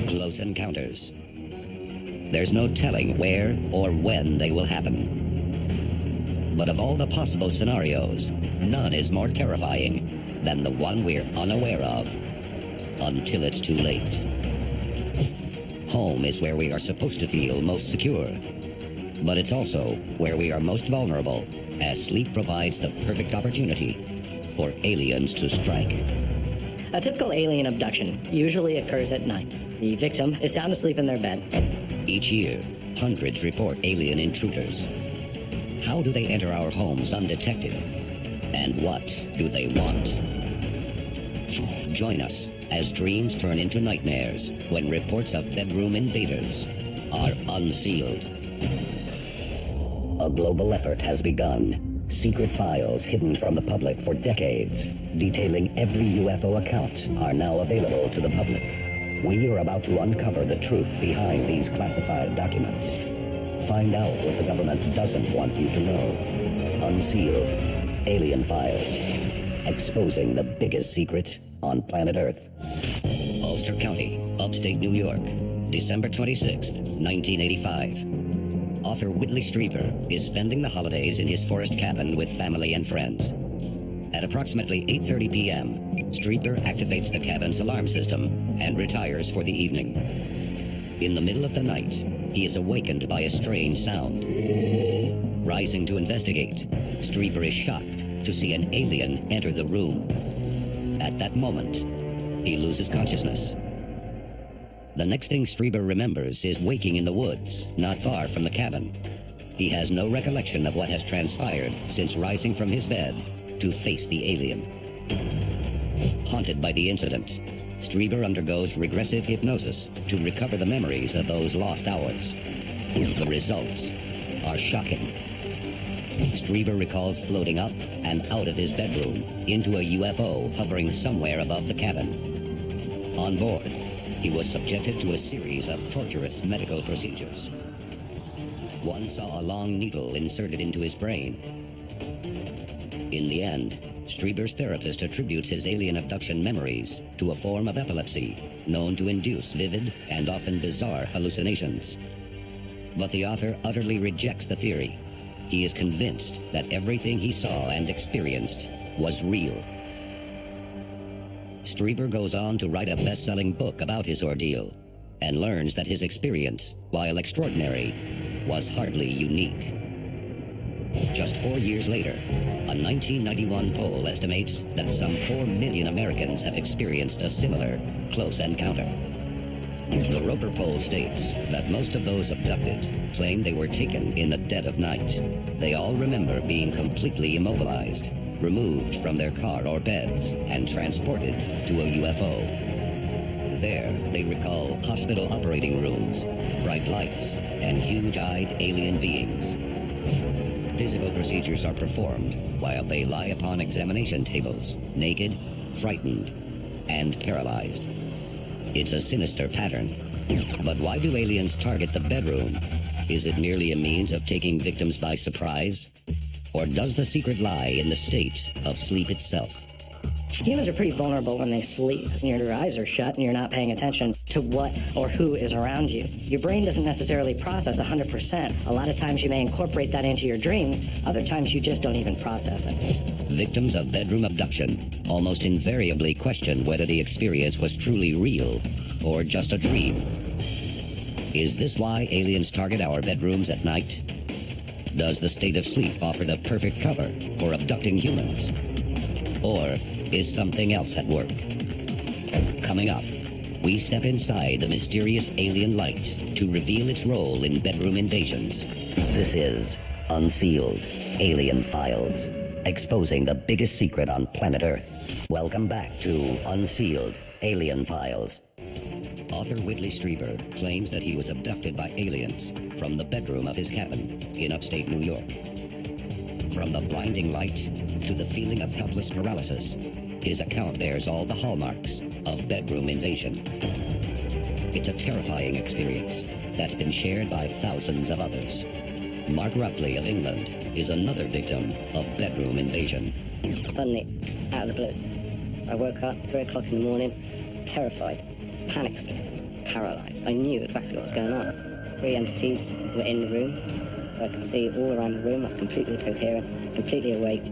Close encounters. There's no telling where or when they will happen. But of all the possible scenarios, none is more terrifying than the one we're unaware of until it's too late. Home is where we are supposed to feel most secure, but it's also where we are most vulnerable, as sleep provides the perfect opportunity for aliens to strike. A typical alien abduction usually occurs at night. The victim is sound asleep in their bed. Each year, hundreds report alien intruders. How do they enter our homes undetected? And what do they want? Join us as dreams turn into nightmares when reports of bedroom invaders are unsealed. A global effort has begun. Secret files hidden from the public for decades, detailing every UFO account, are now available to the public. We are about to uncover the truth behind these classified documents. Find out what the government doesn't want you to know. Unsealed. Alien Files. Exposing the biggest secret on planet Earth. Ulster County, upstate New York, December 26th, 1985. Author Whitley Strieber is spending the holidays in his forest cabin with family and friends. At approximately 8:30 p.m., Strieber activates the cabin's alarm system and retires for the evening. In the middle of the night, he is awakened by a strange sound. Rising to investigate, Strieber is shocked to see an alien enter the room. At that moment, he loses consciousness. The next thing Strieber remembers is waking in the woods, not far from the cabin. He has no recollection of what has transpired since rising from his bed to face the alien. Haunted by the incident, Strieber undergoes regressive hypnosis to recover the memories of those lost hours. The results are shocking. Strieber recalls floating up and out of his bedroom into a UFO hovering somewhere above the cabin. On board, he was subjected to a series of torturous medical procedures. One saw a long needle inserted into his brain. In the end, Strieber's therapist attributes his alien abduction memories to a form of epilepsy known to induce vivid and often bizarre hallucinations. But the author utterly rejects the theory. He is convinced that everything he saw and experienced was real. Strieber goes on to write a best-selling book about his ordeal and learns that his experience, while extraordinary, was hardly unique. Just 4 years later, a 1991 poll estimates that some 4 million Americans have experienced a similar close encounter. The Roper poll states that most of those abducted claim they were taken in the dead of night. They all remember being completely immobilized, removed from their car or beds, and transported to a UFO. There, they recall hospital operating rooms, bright lights, and huge-eyed alien beings. Physical procedures are performed while they lie upon examination tables, naked, frightened, and paralyzed. It's a sinister pattern. But why do aliens target the bedroom? Is it merely a means of taking victims by surprise? Or does the secret lie in the state of sleep itself? Humans are pretty vulnerable when they sleep. Your eyes are shut and you're not paying attention to what or who is around you. Your brain doesn't necessarily process 100%. A lot of times you may incorporate that into your dreams. Other times you just don't even process it. Victims of bedroom abduction almost invariably question whether the experience was truly real or just a dream. Is this why aliens target our bedrooms at night? Does the state of sleep offer the perfect cover for abducting humans? Or is something else at work? Coming up, we step inside the mysterious alien light to reveal its role in bedroom invasions. This is Unsealed, Alien Files, exposing the biggest secret on planet Earth. Welcome back to Unsealed, Alien Files. Author Whitley Strieber claims that he was abducted by aliens from the bedroom of his cabin in upstate New York. From the blinding light to the feeling of helpless paralysis, his account bears all the hallmarks of bedroom invasion. It's a terrifying experience that's been shared by thousands of others. Mark Rupley of England is another victim of bedroom invasion. Suddenly, out of the blue, I woke up 3 o'clock in the morning, terrified, panic-stricken, paralyzed. I knew exactly what was going on. 3 entities were in the room. I could see all around the room. I was completely coherent, completely awake,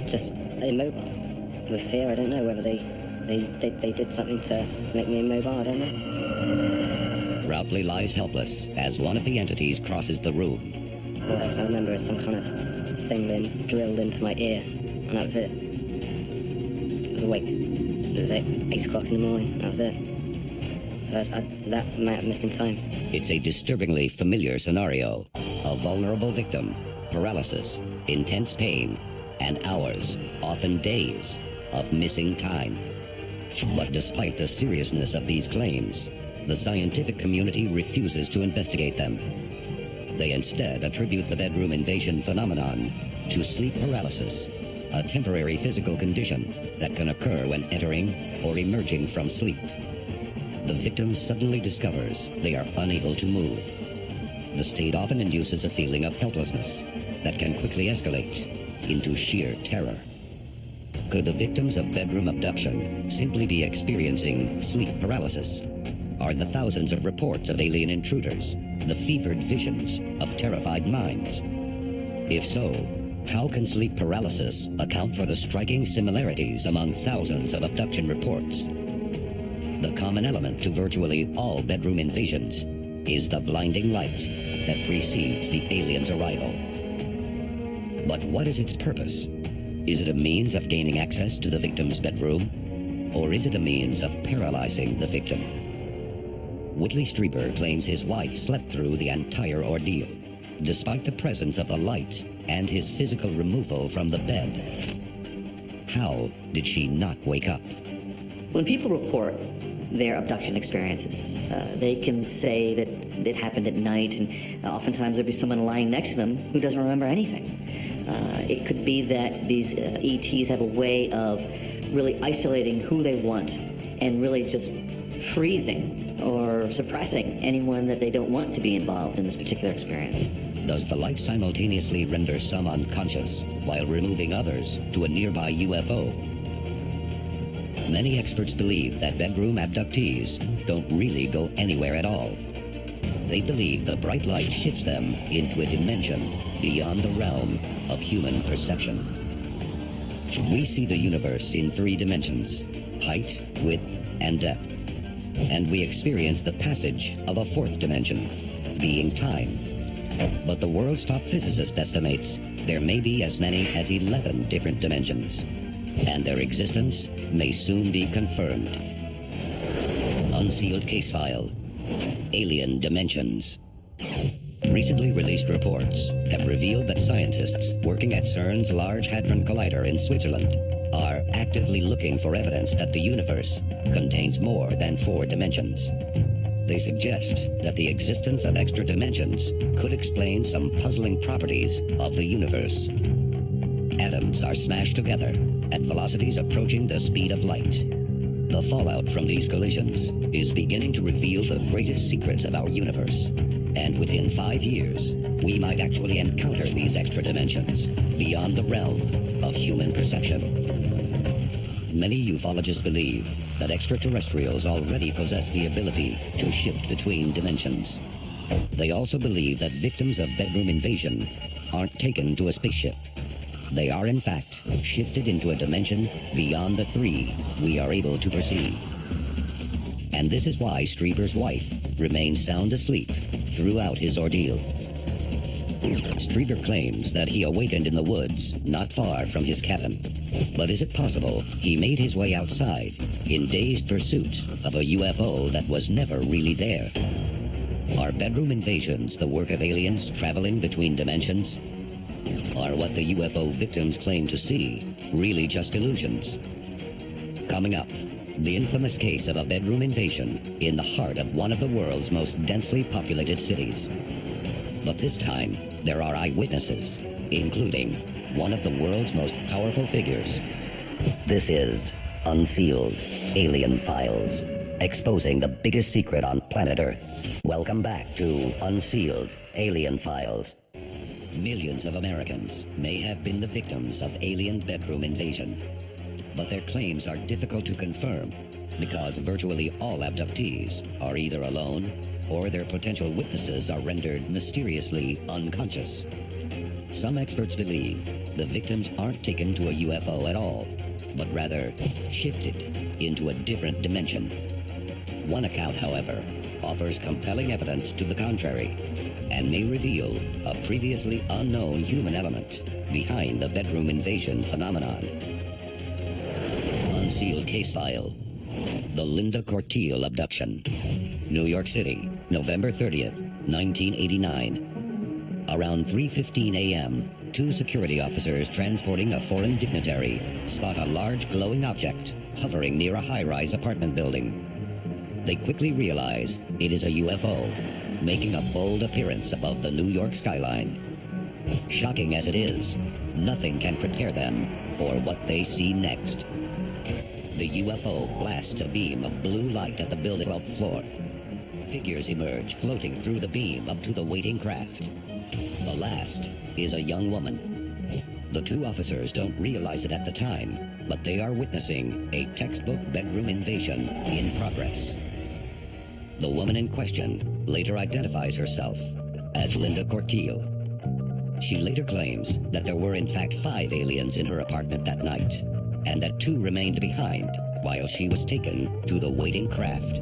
just immobile. With fear, I don't know whether they did something to make me immobile, I don't know. Routely lies helpless as one of the entities crosses the room. All else I remember is some kind of thing being drilled into my ear, and that was it. I was awake. It was 8 o'clock in the morning, that was it. That amount of missing time. It's a disturbingly familiar scenario. A vulnerable victim, paralysis, intense pain, and hours, often days, of missing time. But despite the seriousness of these claims, the scientific community refuses to investigate them. They instead attribute the bedroom invasion phenomenon to sleep paralysis, a temporary physical condition that can occur when entering or emerging from sleep. The victim suddenly discovers they are unable to move. The state often induces a feeling of helplessness that can quickly escalate into sheer terror. Could the victims of bedroom abduction simply be experiencing sleep paralysis? Are the thousands of reports of alien intruders the fevered visions of terrified minds? If so, how can sleep paralysis account for the striking similarities among thousands of abduction reports? The common element to virtually all bedroom invasions is the blinding light that precedes the alien's arrival. But what is its purpose? Is it a means of gaining access to the victim's bedroom? Or is it a means of paralyzing the victim? Whitley Strieber claims his wife slept through the entire ordeal, despite the presence of the light and his physical removal from the bed. How did she not wake up? When people report their abduction experiences, they can say that it happened at night, and oftentimes there'll be someone lying next to them who doesn't remember anything. It could be that these ETs have a way of really isolating who they want and really just freezing or suppressing anyone that they don't want to be involved in this particular experience. Does the light simultaneously render some unconscious while removing others to a nearby UFO? Many experts believe that bedroom abductees don't really go anywhere at all. They believe the bright light shifts them into a dimension beyond the realm of human perception. We see the universe in 3 dimensions: height, width, and depth. And we experience the passage of a 4th dimension, being time. But the world's top physicist estimates there may be as many as 11 different dimensions, and their existence may soon be confirmed. Unsealed case file: Alien Dimensions. Recently released reports have revealed that scientists working at CERN's Large Hadron Collider in Switzerland are actively looking for evidence that the universe contains more than 4 dimensions. They suggest that the existence of extra dimensions could explain some puzzling properties of the universe. Atoms are smashed together at velocities approaching the speed of light. The fallout from these collisions is beginning to reveal the greatest secrets of our universe. And within 5 years, we might actually encounter these extra dimensions beyond the realm of human perception. Many ufologists believe that extraterrestrials already possess the ability to shift between dimensions. They also believe that victims of bedroom invasion aren't taken to a spaceship. They are, in fact, shifted into a dimension beyond the 3 we are able to perceive. And this is why Strieber's wife remained sound asleep throughout his ordeal. Strieber claims that he awakened in the woods not far from his cabin. But is it possible he made his way outside in dazed pursuit of a UFO that was never really there? Are bedroom invasions the work of aliens traveling between dimensions? Are what the UFO victims claim to see really just illusions? Coming up, the infamous case of a bedroom invasion in the heart of one of the world's most densely populated cities. But this time, there are eyewitnesses, including one of the world's most powerful figures. This is Unsealed Alien Files, exposing the biggest secret on planet Earth. Welcome back to Unsealed Alien Files. Millions of Americans may have been the victims of alien bedroom invasion, but their claims are difficult to confirm because virtually all abductees are either alone or their potential witnesses are rendered mysteriously unconscious. Some experts believe the victims aren't taken to a UFO at all, but rather shifted into a different dimension. One account, however, offers compelling evidence to the contrary and may reveal a previously unknown human element behind the bedroom invasion phenomenon. Unsealed case file. The Linda Corteil abduction. New York City, November 30th, 1989. Around 3:15 a.m., two security officers transporting a foreign dignitary spot a large glowing object hovering near a high-rise apartment building. They quickly realize it is a UFO, making a bold appearance above the New York skyline. Shocking as it is, nothing can prepare them for what they see next. The UFO blasts a beam of blue light at the building's 12th floor. Figures emerge, floating through the beam up to the waiting craft. The last is a young woman. The two officers don't realize it at the time, but they are witnessing a textbook bedroom invasion in progress. The woman in question later identifies herself as Linda Corteil. She later claims that there were in fact 5 aliens in her apartment that night, and that 2 remained behind while she was taken to the waiting craft.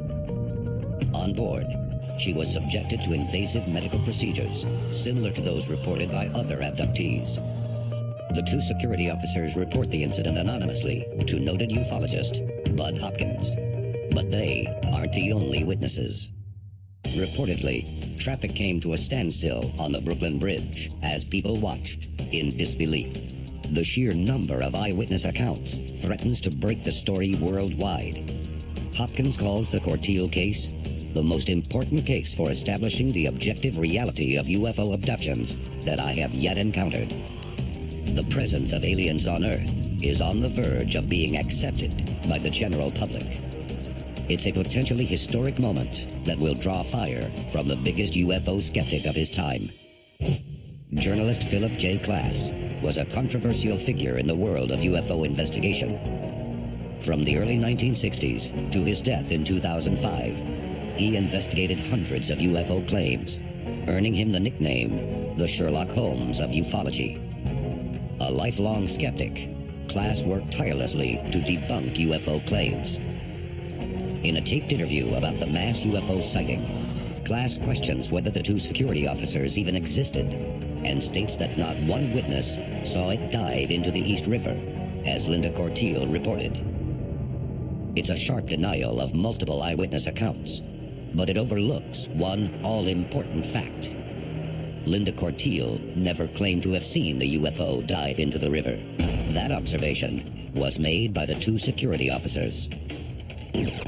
On board, she was subjected to invasive medical procedures similar to those reported by other abductees. The 2 security officers report the incident anonymously to noted ufologist Bud Hopkins. But they aren't the only witnesses. Reportedly, traffic came to a standstill on the Brooklyn Bridge as people watched in disbelief. The sheer number of eyewitness accounts threatens to break the story worldwide. Hopkins calls the Corteil case the most important case for establishing the objective reality of UFO abductions that I have yet encountered. The presence of aliens on Earth is on the verge of being accepted by the general public. It's a potentially historic moment that will draw fire from the biggest UFO skeptic of his time. Journalist Philip J. Klass was a controversial figure in the world of UFO investigation. From the early 1960s to his death in 2005, he investigated hundreds of UFO claims, earning him the nickname the Sherlock Holmes of ufology. A lifelong skeptic, Klass worked tirelessly to debunk UFO claims. In a taped interview about the mass UFO sighting, Klass questions whether the 2 security officers even existed and states that not one witness saw it dive into the East River, as Linda Corteil reported. It's a sharp denial of multiple eyewitness accounts, but it overlooks one all-important fact. Linda Corteil never claimed to have seen the UFO dive into the river. That observation was made by the 2 security officers.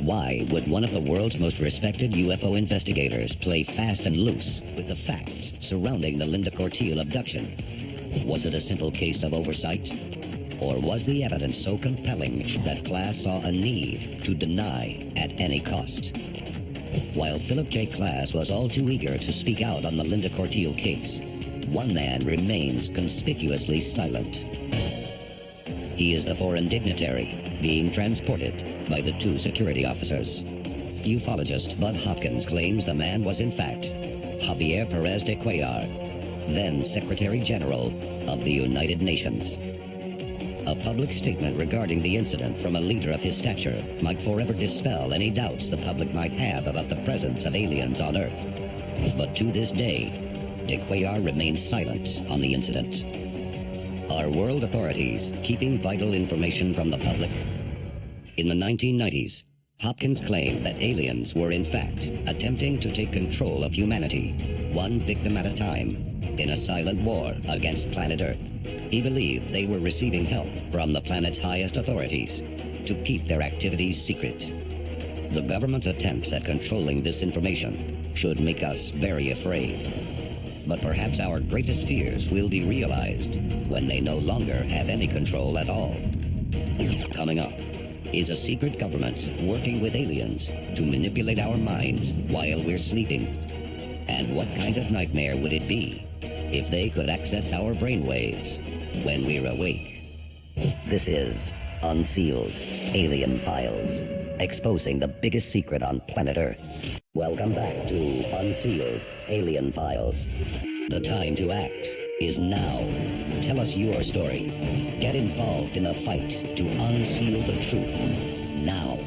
Why would one of the world's most respected UFO investigators play fast and loose with the facts surrounding the Linda Corteil abduction? Was it a simple case of oversight? Or was the evidence so compelling that Klass saw a need to deny at any cost? While Philip J. Klass was all too eager to speak out on the Linda Corteil case, one man remains conspicuously silent. He is the foreign dignitary being transported by the 2 security officers. Ufologist Bud Hopkins claims the man was in fact Javier Perez de Cuellar, then Secretary General of the United Nations. A public statement regarding the incident from a leader of his stature might forever dispel any doubts the public might have about the presence of aliens on Earth. But to this day, de Cuellar remains silent on the incident. Are world authorities keeping vital information from the public? In the 1990s, Hopkins claimed that aliens were in fact attempting to take control of humanity, one victim at a time, in a silent war against planet Earth. He believed they were receiving help from the planet's highest authorities to keep their activities secret. The government's attempts at controlling this information should make us very afraid. But perhaps our greatest fears will be realized when they no longer have any control at all. Coming up, is a secret government working with aliens to manipulate our minds while we're sleeping? And what kind of nightmare would it be if they could access our brainwaves when we're awake? This is Unsealed Alien Files. exposing the biggest secret on planet Earth. Welcome back to Unsealed Alien Files. The time to act is now. Tell us your story. Get involved in the fight to unseal the truth now.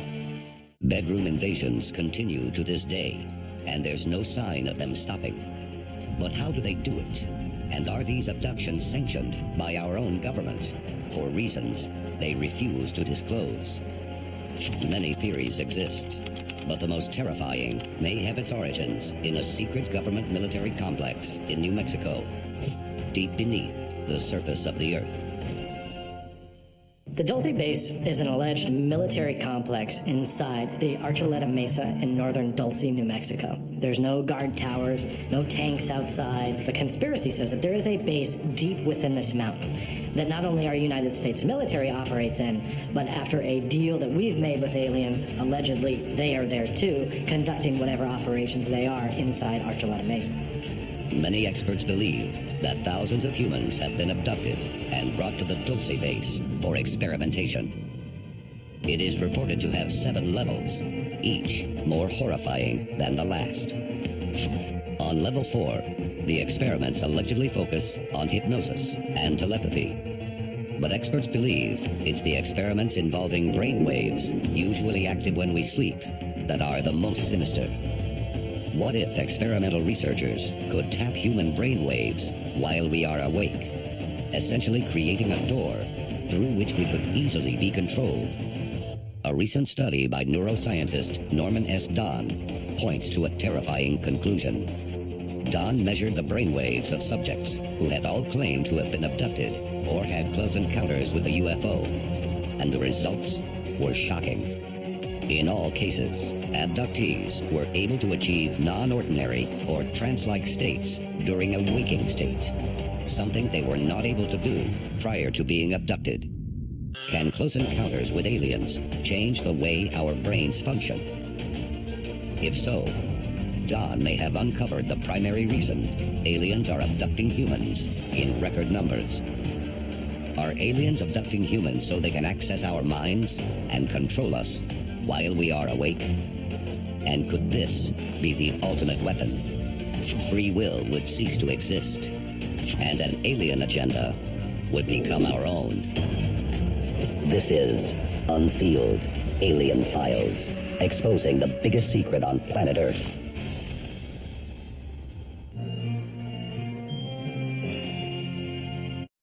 Bedroom invasions continue to this day, and there's no sign of them stopping. But how do they do it? And are these abductions sanctioned by our own government for reasons they refuse to disclose? Many theories exist, but the most terrifying may have its origins in a secret government military complex in New Mexico, deep beneath the surface of the Earth. The Dulce Base is an alleged military complex inside the Archuleta Mesa in northern Dulce, New Mexico. There's no guard towers, no tanks outside. The conspiracy says that there is a base deep within this mountain that not only our United States military operates in, but after a deal that we've made with aliens, allegedly they are there too, conducting whatever operations they are inside Archuleta Mesa. Many experts believe that thousands of humans have been abducted and brought to the Dulce Base for experimentation. It is reported to have 7 levels, each more horrifying than the last. On level 4, the experiments allegedly focus on hypnosis and telepathy. But experts believe it's the experiments involving brain waves, usually active when we sleep, that are the most sinister. What if experimental researchers could tap human brain waves while we are awake, essentially creating a door through which we could easily be controlled? A recent study by neuroscientist Norman S. Don points to a terrifying conclusion. Don measured the brain waves of subjects who had all claimed to have been abducted or had close encounters with a UFO, and the results were shocking. In all cases, abductees were able to achieve non-ordinary or trance-like states during a waking state, something they were not able to do prior to being abducted. Can close encounters with aliens change the way our brains function? If so, Don may have uncovered the primary reason aliens are abducting humans in record numbers. Are aliens abducting humans so they can access our minds and control us while we are awake? And could this be the ultimate weapon? Free will would cease to exist, and an alien agenda would become our own. This is Unsealed Alien Files, exposing the biggest secret on planet Earth.